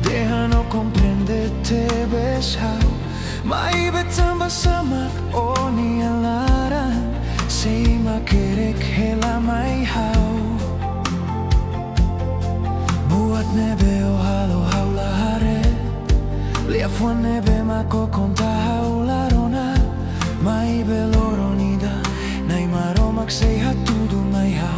Déjalo comprender, te besao. Maibetamba samak o nialaran say makerek hela may hao. Buat nebe o halo haula hare liafwan nebe makokonta haula rona. Maibeloronida nay maromak say hatudu may hao.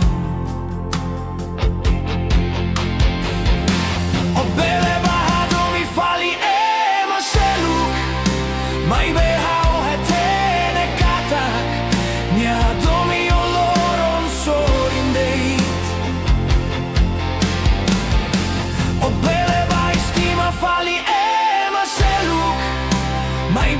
Mai behau hetene katak nia domi oloron sorindeit. O bele ba istima fali ema seluk mai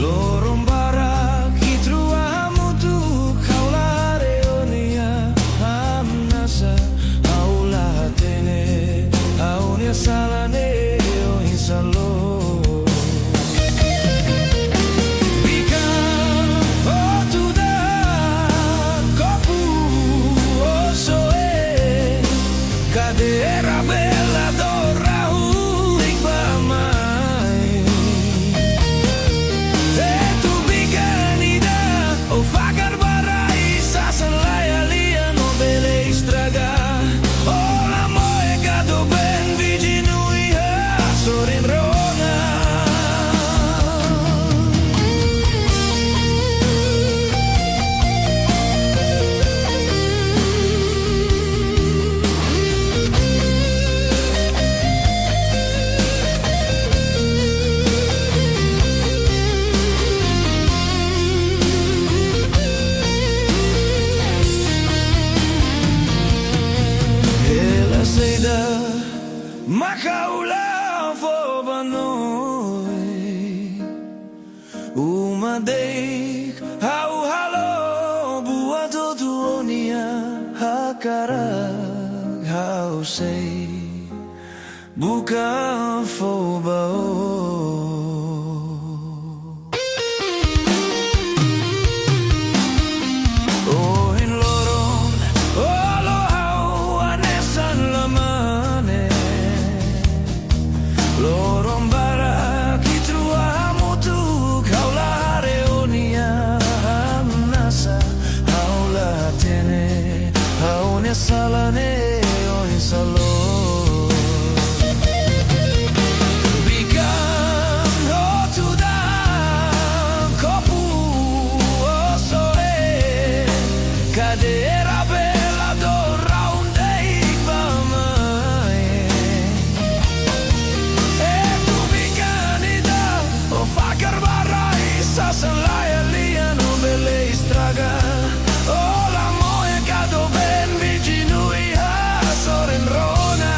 Lorong bara kitrua mutu kaula reonia amnasa aula tene aunia salane o insalo. Era bella dorra unik mai e tu biganida o fagar barai sa salaya lia no bele estraga o la moega do ben viginu ia sorin rona. Makaula fo banoi uma dei hau halo bua tuonia hakara hau sei buka fo bao. Lorong bara kitrua mutu kaula reonia amnasa aula tene aunia salane o insalo. Cadera bella dorra un dei mai e tu biganida o fa carbarra issa salaya lia no belle estraga o la moe cado ben vicino ia soren rona.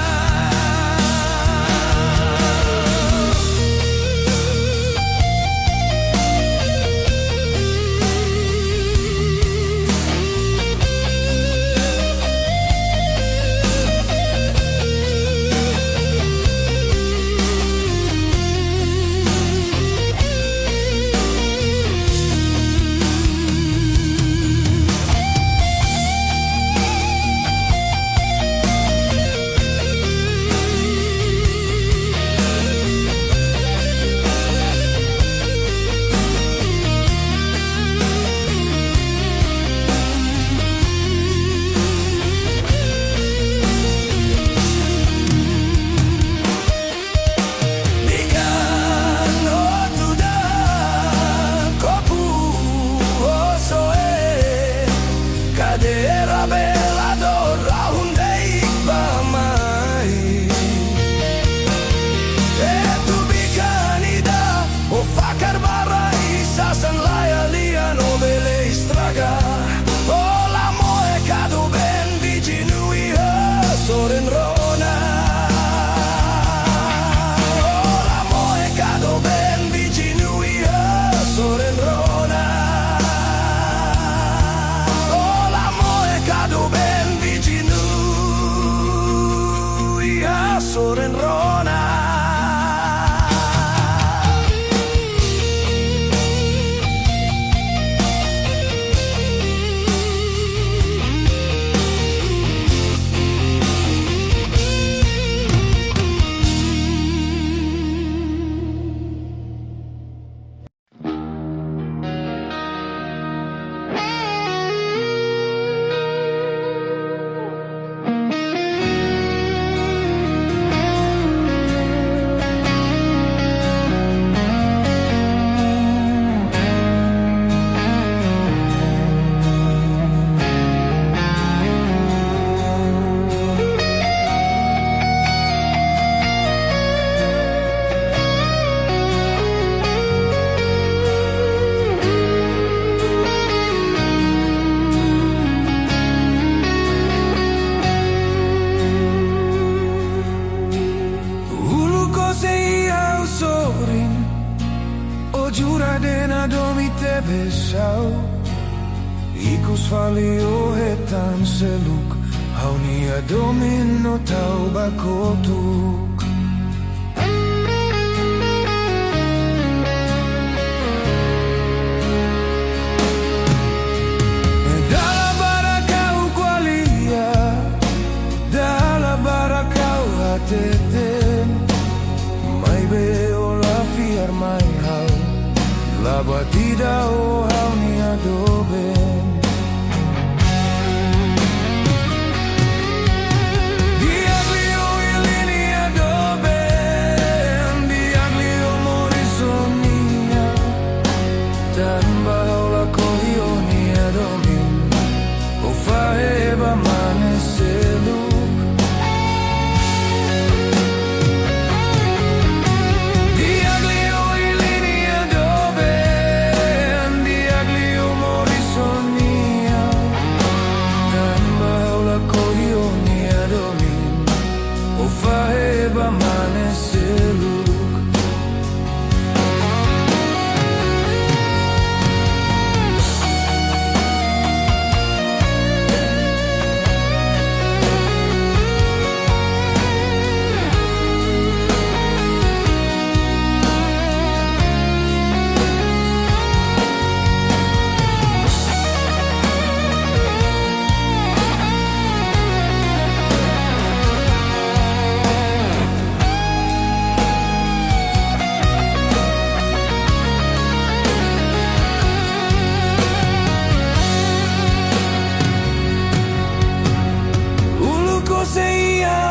besau Ikus valiohetan seluk Haunia domino tau bakotuk Dala barakau qualia Dala barakau hateten Mai beo la fiar mai hau La batida o haunia doben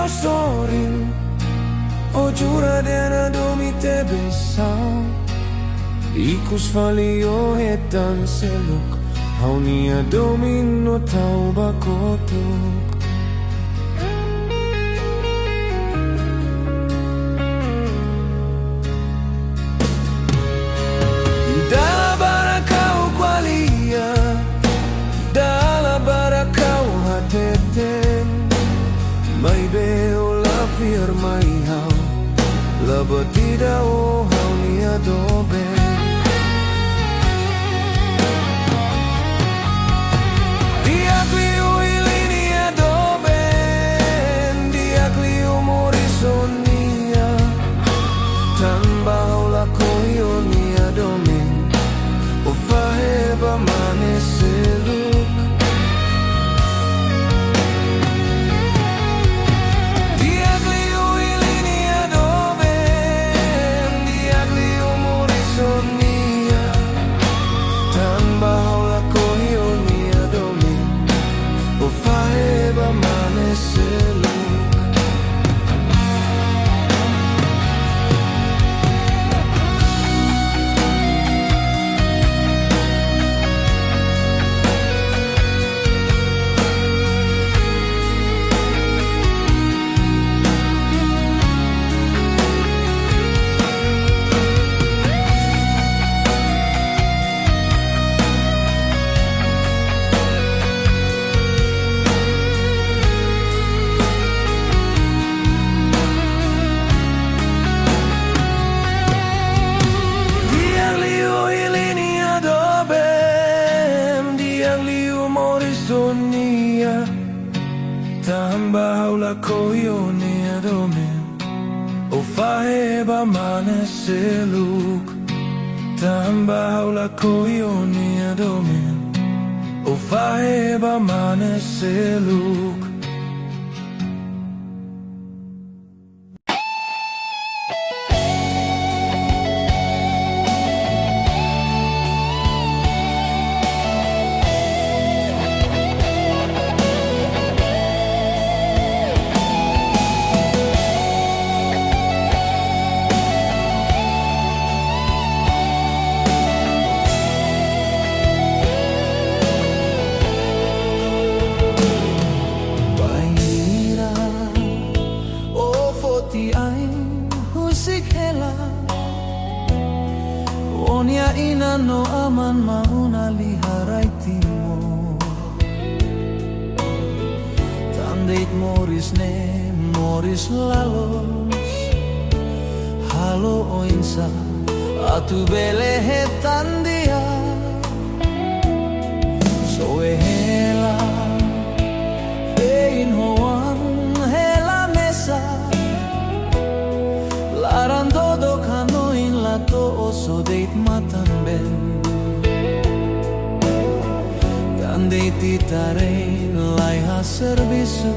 Sorin, o giura dena domi te besau Ikus valio hetan seluk Haunia domino tau bakotuk Dala barakau qualia Dala barakau hateten Mai beo la fiar mai hau La batida o haunia doben Diaglio ilinia doben Diaglio morisonia Tambao la coionia domen O faheba maneseluk Tambao la coionia domen O faheba maneseluk Tambao la coionia domen O faheba maneseluk Onia ina no aman mauna liharaitimo Tandeit moris ne moris lalos Halo oinsa atu belehetan dia ben Tandei titare lai ha servisu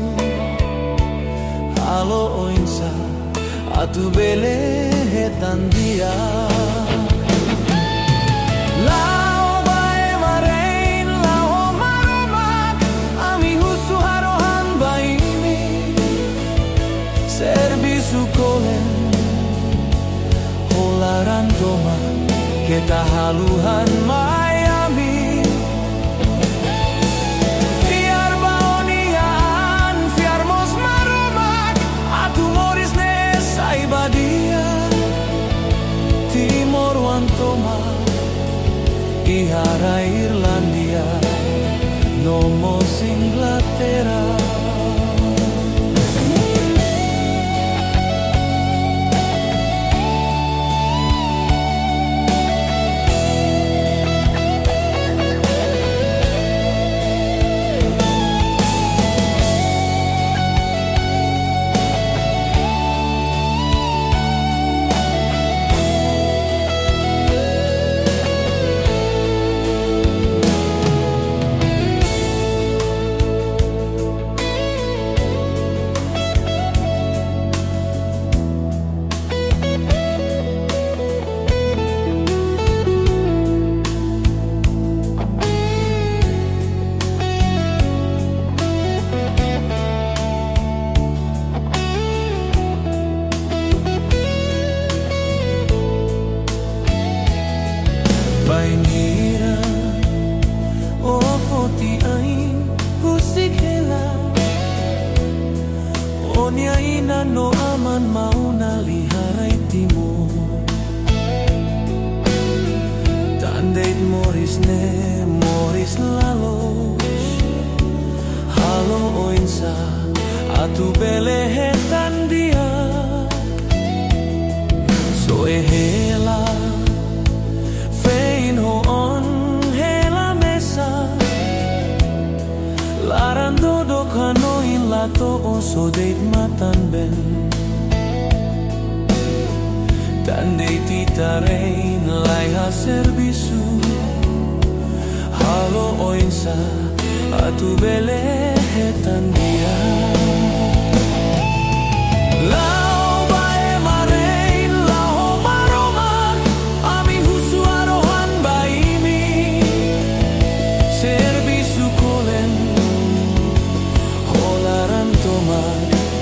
Halo oinsa atu bele hetan dia Lao bae marein lao maromak Ami husu harohan baimi Servisu kolen Holaran toma Kita haluhan Miami Fiar baonian Fiar mos maromak Atu moris ne saibadia Timor wantoma Ihara Irlandia Nomos Inglaterra Bainira o foti ain husik hela Onya ina no aman mauna liharai timur Tandeit moris ne moris lalos Halo oinsa atu bele hetan dia So ehela Ho on hela mesa Larando do kanoin lato oso deit matan ben Tandei titarein lai ha servisu Halo oinsa atu bele hetan dia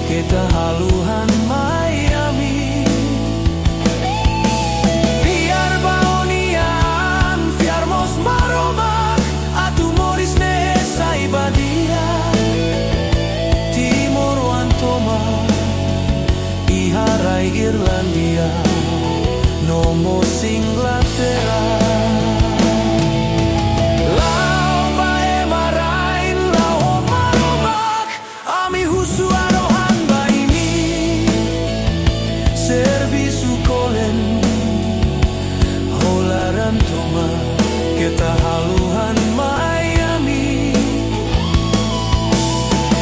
Kita haluhan Miami Fiar baonian Fiar mos maromak Atu moris ne saibadia Timor wantoma Iharai Irlandia Nomos Inglaterra Kita haluhan Miami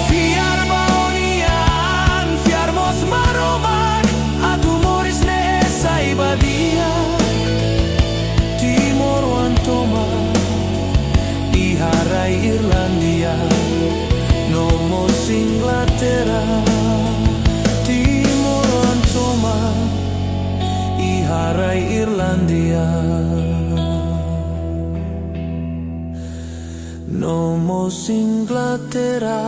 Fiar baonian Fiar mos maromak Atu moris ne saibadia Timor wantoma Iharai Irlandia Nomos Inglaterra Timor wantoma Iharai Irlandia Nomos Inglaterra